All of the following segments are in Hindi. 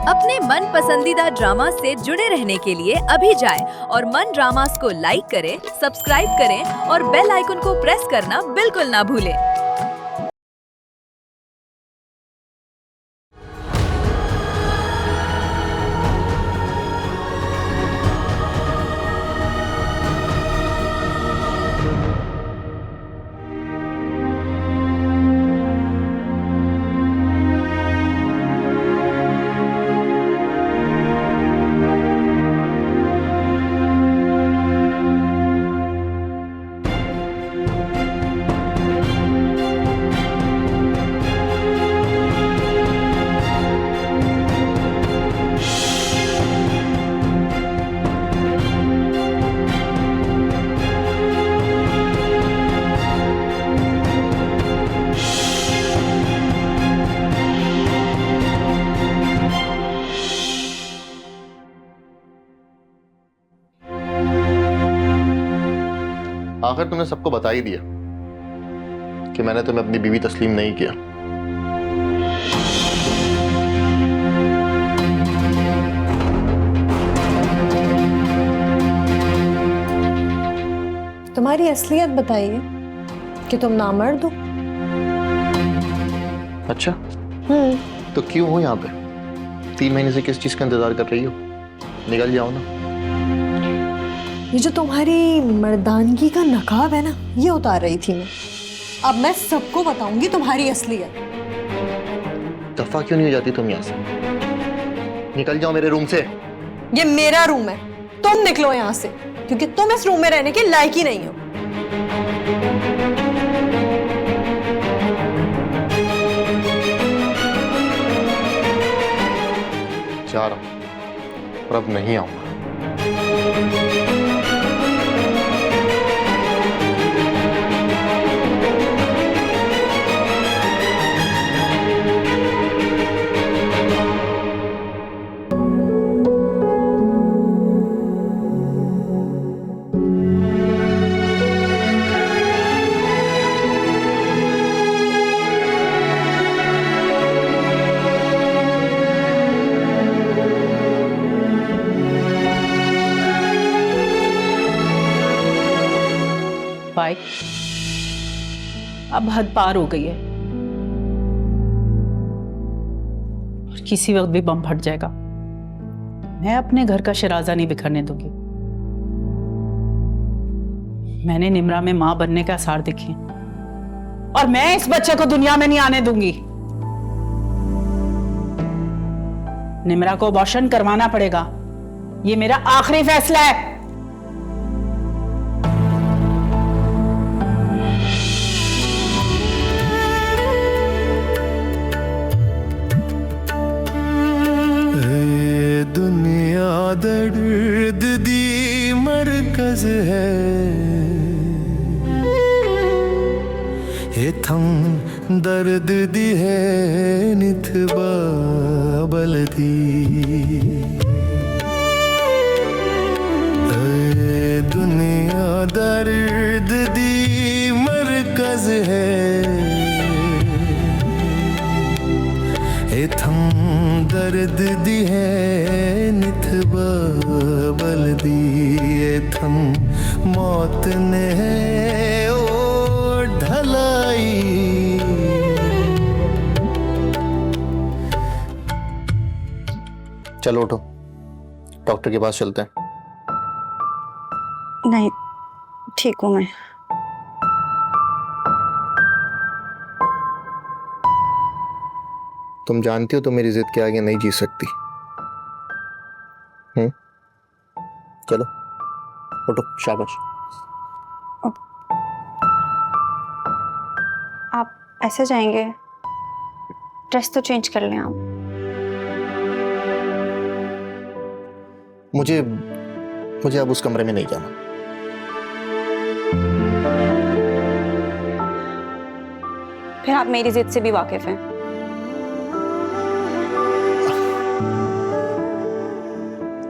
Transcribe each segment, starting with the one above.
अपने मन पसंदीदा ड्रामा से जुड़े रहने के लिए अभी जाएं और मन ड्रामास को लाइक करें, सब्सक्राइब करें और बेल आइकन को प्रेस करना बिल्कुल ना भूलें। आखिर तुमने सबको बता ही दिया कि मैंने तुम्हें अपनी बीवी तस्लीम नहीं किया। तुम्हारी असलियत बताइए कि तुम नामर्द हो। अच्छा, तो क्यों हो यहाँ पे? 3 महीने से किस चीज का इंतजार कर रही हो? निकल जाओ ना। ये जो तुम्हारी मर्दानगी का नकाब है ना, ये उतार रही थी मैं। अब मैं सबको बताऊंगी तुम्हारी असलियत। दफा क्यों नहीं हो जाती तुम यहाँ से? निकल जाओ मेरे रूम से। ये मेरा रूम है, तुम निकलो यहाँ से, क्योंकि तुम इस रूम में रहने के लायक ही नहीं हो। जा रहा हूं और अब नहीं आऊंगा। भाई, अब हद पार हो गई है और किसी वक्त भी बम फट जाएगा। मैं अपने घर का शराजा नहीं बिखरने दूंगी। मैंने निम्रा में मां बनने का आसार देखे और मैं इस बच्चे को दुनिया में नहीं आने दूंगी। निम्रा को अबॉर्शन करवाना पड़ेगा, ये मेरा आखिरी फैसला है। दुनिया दर्द दी मरकज है, इथम दर्द दी है निथबा बलदी। दुनिया दर्द दी मरकज है, इथम दर्द दी है निथबा बलदी। इथम मौत ने ओ ढलाई। चलो उठो, डॉक्टर के पास चलते हैं। नहीं, ठीक हूँ मैं। तुम जानती हो तुम मेरी जिद के आगे नहीं जी सकती। चलो उठो, शाबाश। आप ऐसे जाएंगे? ड्रेस तो चेंज कर लें आप। मुझे अब उस कमरे में नहीं जाना। फिर आप मेरी जिद से भी वाकिफ हैं।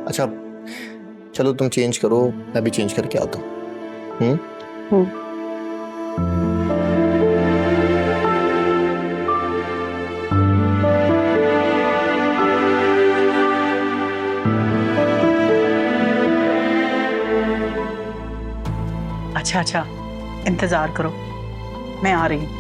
अच्छा चलो तुम चेंज करो, मैं भी चेंज करके आता हूँ। अच्छा अच्छा, इंतजार करो, मैं आ रही हूँ।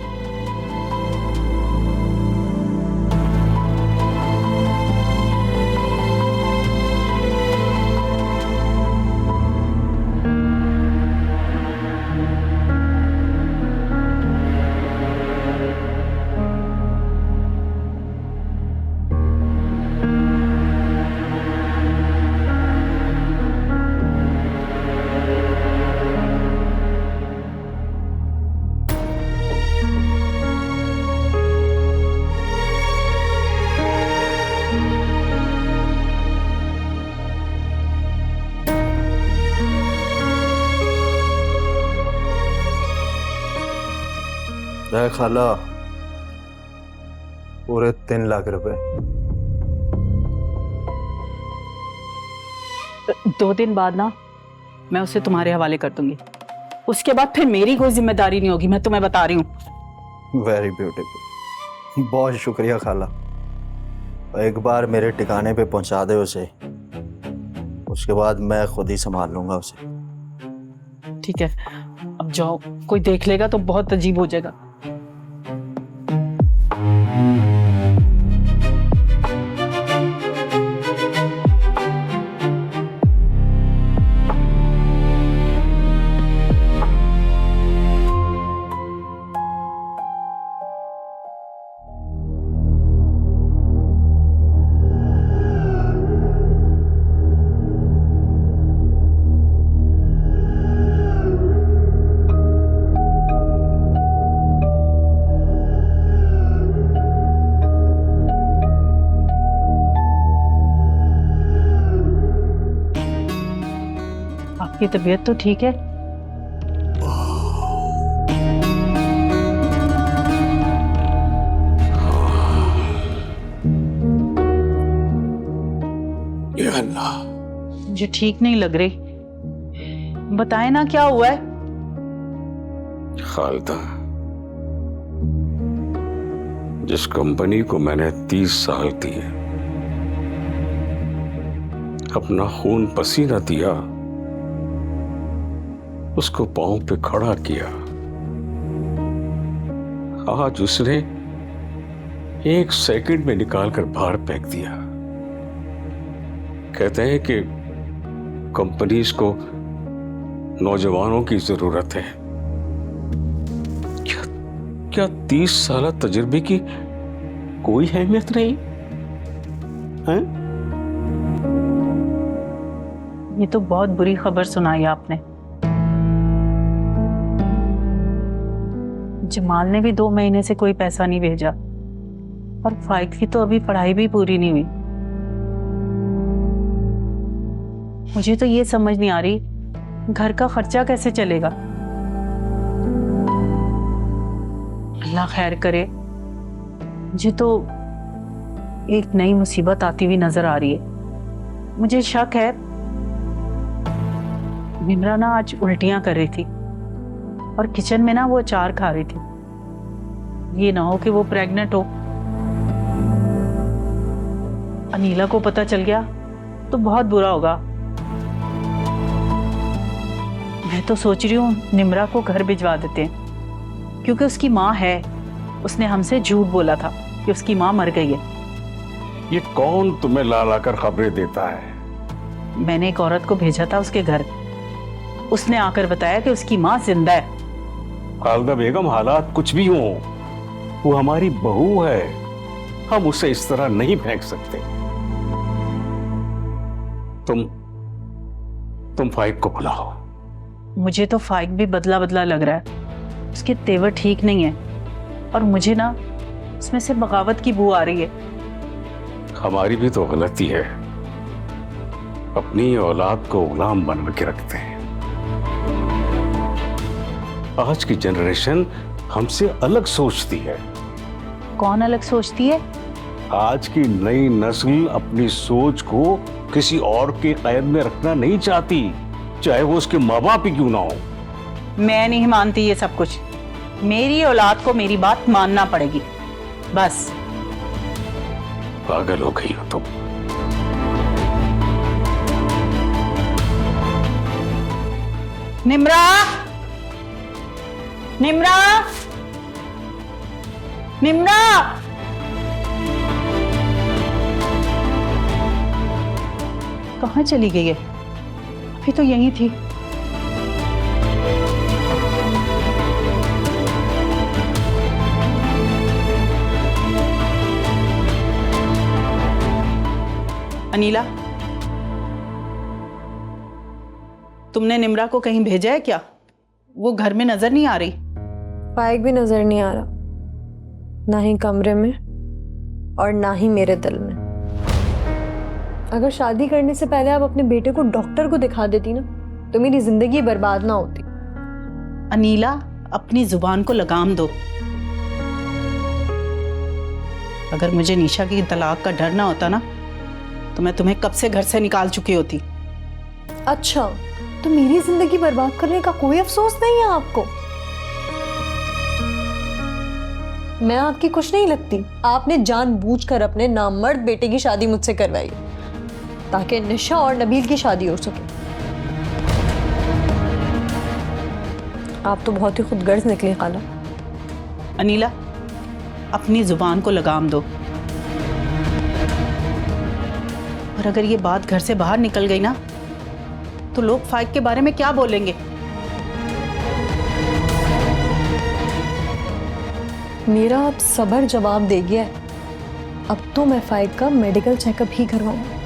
खाला, पूरे 3 लाख रुपए। 2 दिन बाद ना मैं उसे तुम्हारे हवाले कर दूंगी। उसके बाद फिर मेरी कोई जिम्मेदारी नहीं होगी, मैं तुम्हें बता रही हूँ। वेरी ब्यूटीफुल, बहुत शुक्रिया खाला। एक बार मेरे ठिकाने पे पहुंचा दे उसे, उसके बाद मैं खुद ही संभाल लूंगा उसे। ठीक है, अब जाओ, कोई देख लेगा तो बहुत अजीब हो जाएगा। आपकी तबीयत तो ठीक है? या अल्लाह, मुझे ठीक नहीं लग रही, बताए ना क्या हुआ है? खालिदा, जिस कंपनी को मैंने 30 साल दिए, अपना खून पसीना दिया, उसको पांव पे खड़ा किया, आज उसने 1 सेकंड में निकाल कर बाहर फेंक दिया। कहते हैं कि कंपनीज को नौजवानों की जरूरत है। क्या 30 साल तजुर्बे की कोई अहमियत नहीं है? ये तो बहुत बुरी खबर सुनाई आपने। जमाल ने भी 2 महीने से कोई पैसा नहीं भेजा, और फाइक की तो अभी पढ़ाई भी पूरी नहीं हुई। मुझे तो ये समझ नहीं आ रही, घर का खर्चा कैसे चलेगा? अल्लाह खैर करे। मुझे तो एक नई मुसीबत आती हुई नजर आ रही है। मुझे शक है निम्रा ना आज उल्टियां कर रही थी, और किचन में ना वो अचार खा रही थी। ये ना हो कि वो प्रेग्नेंट हो। अनीला को पता चल गया तो बहुत बुरा होगा। मैं तो सोच रही हूँ निम्रा को घर भिजवा देते हैं, क्योंकि उसकी माँ है। उसने हमसे झूठ बोला था कि उसकी माँ मर गई है। ये कौन तुम्हें ला ला कर खबरें देता है? मैंने एक औरत को भेजा था उसके घर, उसने आकर बताया कि उसकी माँ जिंदा है। खालिदा बेगम, हालात कुछ भी हो, वो हमारी बहू है, हम उसे इस तरह नहीं फेंक सकते। तुम फाइक को बुलाओ। मुझे तो फाइक भी बदला बदला लग रहा है। उसके तेवर ठीक नहीं है, और मुझे ना उसमें से बगावत की बू आ रही है। हमारी भी तो गलती है, अपनी औलाद को गुलाम बना के रखते हैं। आज की जनरेशन हमसे अलग सोचती है। कौन अलग सोचती है? आज की नई नस्ल अपनी सोच को किसी और के कैद में रखना नहीं चाहती, चाहे वो उसके माँ बाप ही क्यों ना हो। मैं नहीं मानती ये सब कुछ। मेरी औलाद को मेरी बात मानना पड़ेगी, बस। पागल हो गई हो तुम। निम्रा, निम्रा, निम्रा, कहाँ चली गई है? अभी तो यहीं थी। अनीला, तुमने निम्रा को कहीं भेजा है क्या? वो घर में नजर नहीं आ रही। फाइक भी नजर नहीं आ रहा, ना ही कमरे में और ना ही मेरे दिल में। अगर शादी करने से पहले आप अपने बेटे को डॉक्टर को दिखा देती ना, तो मेरी जिंदगी बर्बाद ना होती। अनीला, अपनी जुबान को लगाम दो। अगर मुझे निशा की तलाक का डर ना होता ना, तो मैं तुम्हें कब से घर से निकाल चुकी होती। अच्छा, तो मेरी जिंदगी बर्बाद करने का कोई अफसोस नहीं है आपको? मैं आपकी कुछ नहीं लगती। आपने जानबूझकर अपने नामर्द बेटे की शादी मुझसे करवाई ताकि निशा और नबील की शादी हो सके। आप तो बहुत ही खुदगर्ज निकली खाला। अनीला, अपनी जुबान को लगाम दो। और अगर ये बात घर से बाहर निकल गई ना, तो लोग फाइक के बारे में क्या बोलेंगे? मेरा अब सबर जवाब दे गया है। अब तो मैं फाइक का मेडिकल चेकअप ही करवाऊंगी।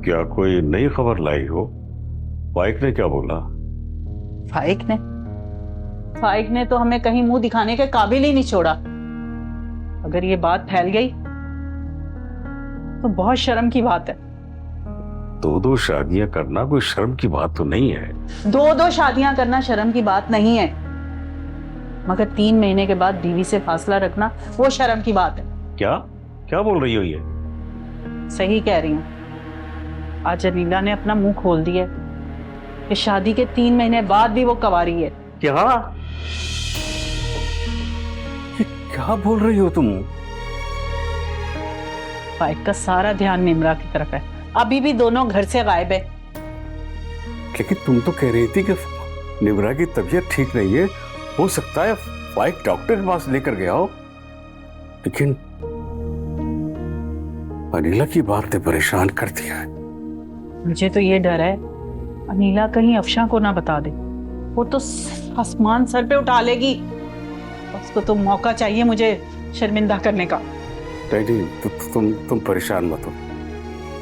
क्या कोई नई खबर लाई हो? फाइक ने क्या बोला? फाइक ने तो हमें कहीं मुंह दिखाने के काबिल ही नहीं छोड़ा। अगर ये बात फैल गई तो बहुत शर्म की बात है। दो शादियां करना कोई शर्म की बात तो नहीं है। दो शादियां करना शर्म की बात नहीं है, मगर 3 महीने के बाद बीवी से फासला रखना वो शर्म की बात है। क्या क्या बोल रही हो ये? सही कह रही हूँ। आज अनीला ने अपना मुंह खोल दिया कि शादी के 3 महीने बाद भी वो कंवारी है। क्या ये क्या बोल रही हो तुम? फाइक का सारा ध्यान निम्रा की तरफ है। अभी भी दोनों घर से गायब है। लेकिन तुम तो कह रही थी कि निम्रा की तबीयत ठीक नहीं है, हो सकता है फाइक डॉक्टर के पास लेकर गया हो। लेकिन अनीला की बात ने परेशान कर दिया है। मुझे तो ये डर है अनीला कहीं अफशा को ना बता दे। वो तो आसमान सर पे उठा लेगी। उसको तो मौका चाहिए मुझे शर्मिंदा करने का। नहीं, तुम परेशान मत हो,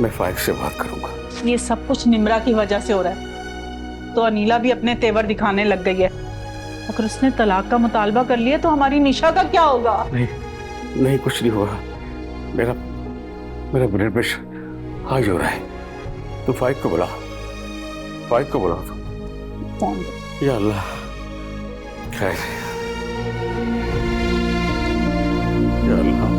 मैं फाइक से बात करूंगा। ये सब कुछ निम्रा की वजह से हो रहा है। तो अनीला भी अपने तेवर दिखाने लग गई है। अगर उसने तलाक का मुतालबा कर लिया तो हमारी निशा का क्या होगा? नहीं, कुछ नहीं होगा। मेरा ब्लड प्रेशर हाई हो रहा है। तू फाइक को बुला कौन? या अल्लाह, खैर, या अल्लाह।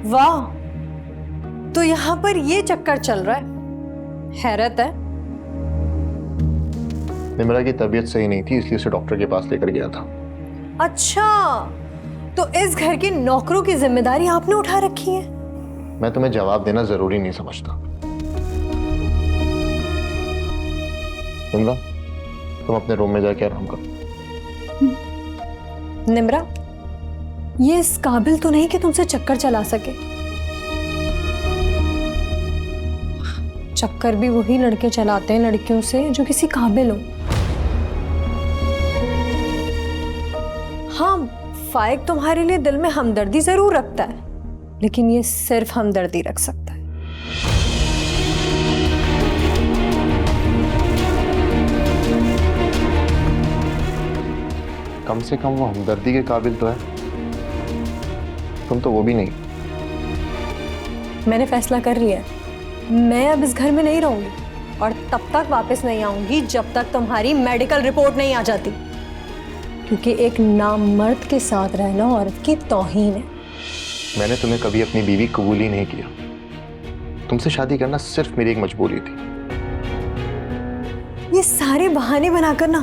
वाह, तो यहाँ पर ये चक्कर चल रहा है। हैरत है। निम्रा की तबीयत सही नहीं थी, इसलिए उसे डॉक्टर के पास लेकर गया था। अच्छा, तो इस घर के नौकरों की जिम्मेदारी आपने उठा रखी है? मैं तुम्हें जवाब देना जरूरी नहीं समझता। निम्रा, तुम अपने रूम में जाके आराम करो। निम्रा, ये इस काबिल तो नहीं कि तुमसे चक्कर चला सके। चक्कर भी वही लड़के चलाते हैं लड़कियों से जो किसी काबिल हो। हाँ, फाइक तुम्हारे लिए दिल में हमदर्दी जरूर रखता है, लेकिन ये सिर्फ हमदर्दी रख सकता है। कम से कम वो हमदर्दी के काबिल तो है। तुम तो वो भी नहीं। मैंने फैसला कर लिया है, मैं अब इस घर में नहीं रहूंगी और तब तक वापस नहीं आऊंगी जब तक तुम्हारी मेडिकल रिपोर्ट नहीं आ जाती, क्योंकि एक नामर्द के साथ रहना औरत की तौहीन है। मैंने तुम्हें कभी अपनी बीवी कबूल ही नहीं किया। तुमसे शादी करना सिर्फ मेरी एक मजबूरी थी। ये सारे बहाने बनाकर ना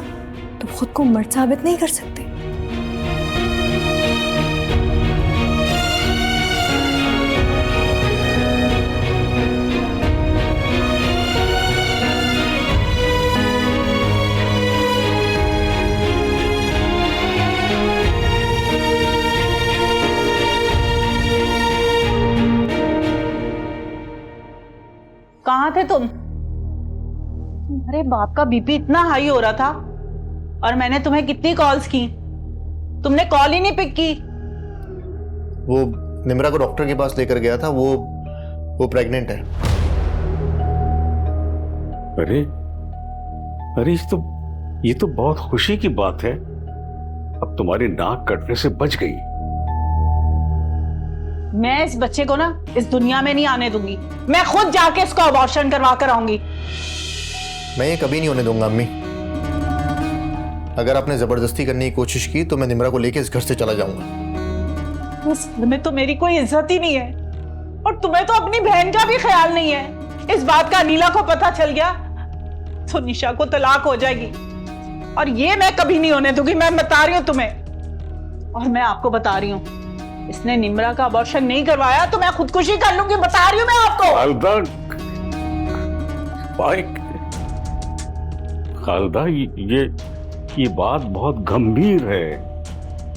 तुम खुद को मर्द साबित नहीं कर सकते। कहाँ थे तुम? अरे बाप का बीपी इतना हाई हो रहा था और मैंने तुम्हें कितनी कॉल्स की, तुमने कॉल ही नहीं पिक की। वो निम्रा को डॉक्टर के पास लेकर गया था, वो प्रेग्नेंट है। अरे अरे ये तो बहुत खुशी की बात है। अब तुम्हारी नाक कटने से बच गई। मैं इस बच्चे को ना इस दुनिया में नहीं आने दूंगी। मैं खुद जाके इसको अबॉर्शन करवा कर आऊंगी। मैं ये कभी नहीं होने दूंगा अम्मी। अगर आपने जबरदस्ती करने की कोशिश की तो मैं निम्रा को लेकर इस घर से चला जाऊंगा। इस घर में तो मेरी कोई इज्जत ही नहीं है और तुम्हें तो अपनी बहन का भी ख्याल नहीं है। इस बात का नीला को पता चल गया तो निशा को तलाक हो जाएगी और ये मैं कभी नहीं होने दूंगी। मैं बता रही हूं तुम्हें, और मैं आपको बता रही हूं, इसने निम्रा का अबॉर्शन नहीं करवाया तो मैं खुदकुशी कर लूंगी। बता रही हूं मैं आपको। खालदा, ये बात बहुत गंभीर है।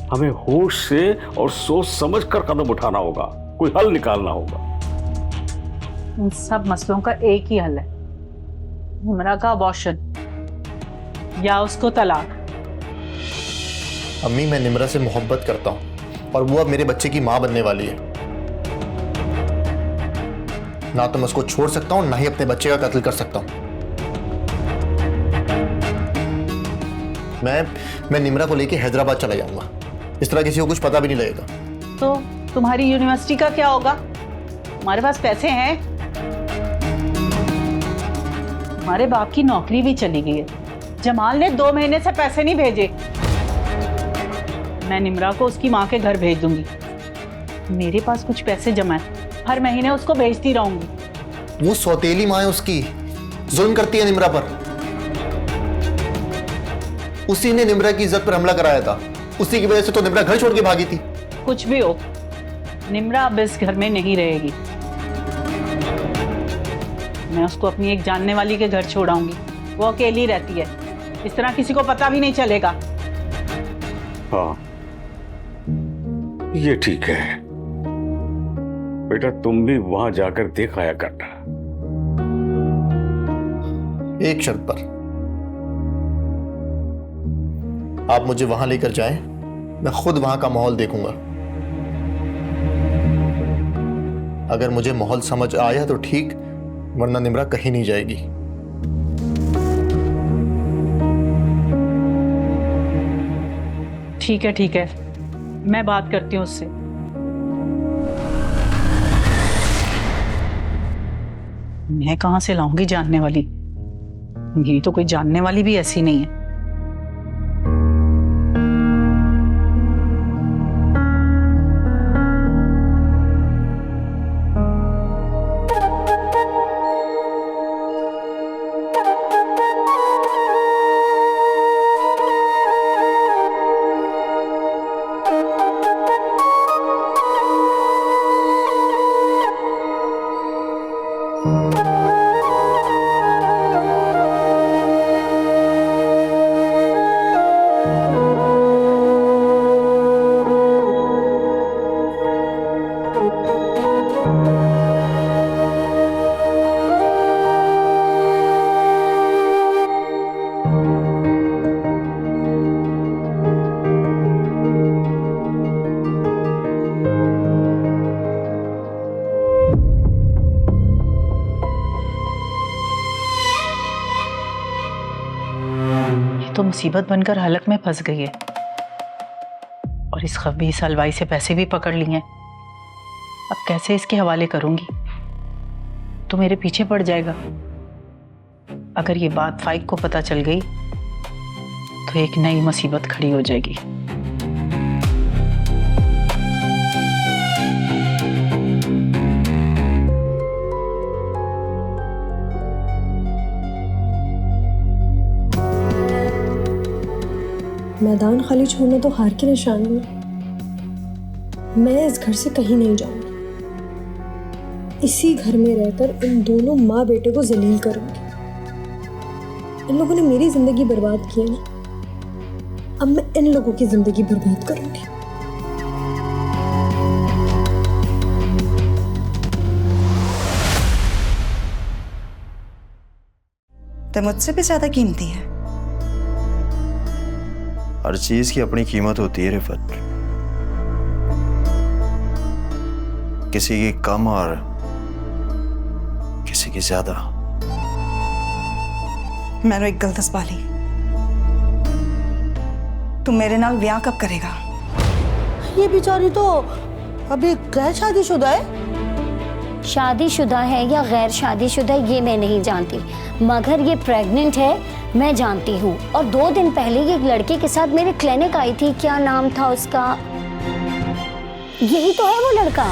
हमें होश से और सोच समझ कर कदम उठाना होगा, कोई हल निकालना होगा। इन सब मसलों का एक ही हल है, निम्रा का अबॉर्शन या उसको तलाक। अम्मी, मैं निम्रा से मोहब्बत करता हूं और वो अब मेरे बच्चे की मां बनने वाली है। ना तो मैं उसको छोड़ सकता हूं, ना ही अपने बच्चे का कत्ल कर सकता हूं। मैं निम्रा को लेके हैदराबाद चला जाऊंगा। इस तरह किसी को कुछ पता भी नहीं लगेगा। तो तुम्हारी यूनिवर्सिटी का क्या होगा? तुम्हारे पास पैसे हैं? तुम्हारे बाप की नौकरी भी चली गई है। जमाल ने 2 महीने से पैसे नहीं भेजे। मैं निम्रा को उसकी माँ के घर भेज दूंगी। मेरे पास कुछ पैसे जमा है, हर महीने उसको भेजती रहूंगी। वो सौतेली माँ है उसकी, जुल्म करती है निम्रा पर। उसी ने निम्रा की इज्जत पर हमला कराया था। उसी की वजह से तो निम्रा घर छोड़ के भागी थी। कुछ भी हो, निम्रा अब इस घर में नहीं रहेगी। मैं उसको अपनी एक जानने वाली के घर छोड़ाऊंगी। वो अकेली रहती है, इस तरह किसी को पता भी नहीं चलेगा। हाँ, ये ठीक है। बेटा, तुम भी वहां जाकर देख आया करना। एक शर्त पर, आप मुझे वहां लेकर जाएं, मैं खुद वहां का माहौल देखूंगा। अगर मुझे माहौल समझ आया तो ठीक, वरना निम्रा कहीं नहीं जाएगी। ठीक है, मैं बात करती हूँ उससे। मैं कहां से लाऊंगी जानने वाली? ये तो कोई जानने वाली भी ऐसी नहीं है। तो मुसीबत बनकर हलक में फंस गई है और इस खबीस हलवाई से पैसे भी पकड़ लिए हैं अब कैसे इसके हवाले करूंगी? तो मेरे पीछे पड़ जाएगा। अगर ये बात फाइक को पता चल गई तो एक नई मुसीबत खड़ी हो जाएगी। मैदान खाली छोड़ना तो हार की निशानी है। मैं इस घर से कहीं नहीं जाऊंगी। इसी घर में रहकर इन दोनों माँ बेटे को जलील करूंगी। इन लोगों ने मेरी जिंदगी बर्बाद की है ना, अब मैं इन लोगों की जिंदगी बर्बाद करूंगी। तो मुझसे भी ज्यादा कीमती है। हर चीज की अपनी कीमत होती है रिफत, किसी की कम और किसी की ज्यादा। मैंने एक गलत पाली। तू मेरे नाल ब्याह कब करेगा? ये बेचारी तो अभी गैर शादीशुदा है। शादीशुदा है या गैर शादीशुदा ये मैं नहीं जानती, मगर ये प्रेग्नेंट है मैं जानती हूँ। और 2 दिन पहले ये एक लड़के के साथ मेरे क्लिनिक आई थी, क्या नाम था उसका, यही तो है वो लड़का।